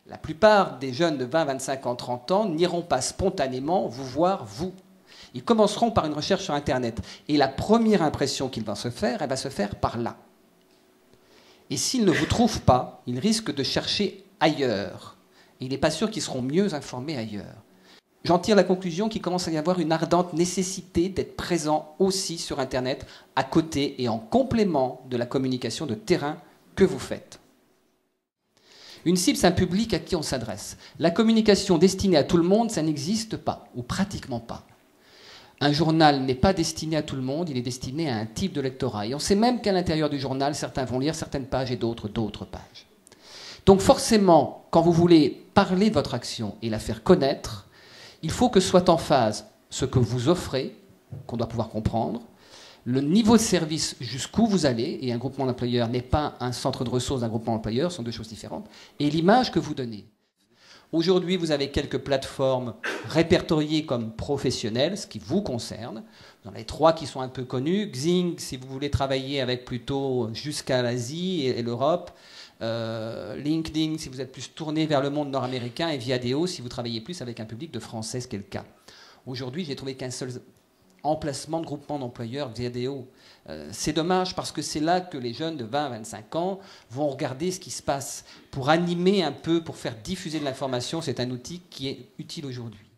La plupart des jeunes de 20, 25 ans, 30 ans n'iront pas spontanément vous voir, vous. Ils commenceront par une recherche sur Internet. Et la première impression qu'ils vont se faire, elle va se faire par là. Et s'ils ne vous trouvent pas, ils risquent de chercher ailleurs. Et il n'est pas sûr qu'ils seront mieux informés ailleurs. J'en tire la conclusion qu'il commence à y avoir une ardente nécessité d'être présent aussi sur Internet, à côté et en complément de la communication de terrain que vous faites. Une cible, c'est un public à qui on s'adresse. La communication destinée à tout le monde, ça n'existe pas, ou pratiquement pas. Un journal n'est pas destiné à tout le monde, il est destiné à un type de lectorat. Et on sait même qu'à l'intérieur du journal, certains vont lire certaines pages et d'autres pages. Donc forcément, quand vous voulez parler de votre action et la faire connaître, il faut que soit en phase ce que vous offrez, qu'on doit pouvoir comprendre, le niveau de service jusqu'où vous allez, et un groupement d'employeurs n'est pas un centre de ressources d'un groupement d'employeurs, ce sont deux choses différentes, et l'image que vous donnez. Aujourd'hui, vous avez quelques plateformes répertoriées comme professionnelles, ce qui vous concerne. Vous en avez 3 qui sont un peu connues. Xing, si vous voulez travailler avec plutôt jusqu'à l'Asie et l'Europe. LinkedIn, si vous êtes plus tourné vers le monde nord-américain. Et Viadeo, si vous travaillez plus avec un public de Français, ce qui est le cas. Aujourd'hui, j'ai trouvé qu'un seul emplacement de groupement d'employeurs, Viadeo. C'est dommage parce que c'est là que les jeunes de 20 à 25 ans vont regarder ce qui se passe. Pour animer un peu, pour faire diffuser de l'information, c'est un outil qui est utile aujourd'hui.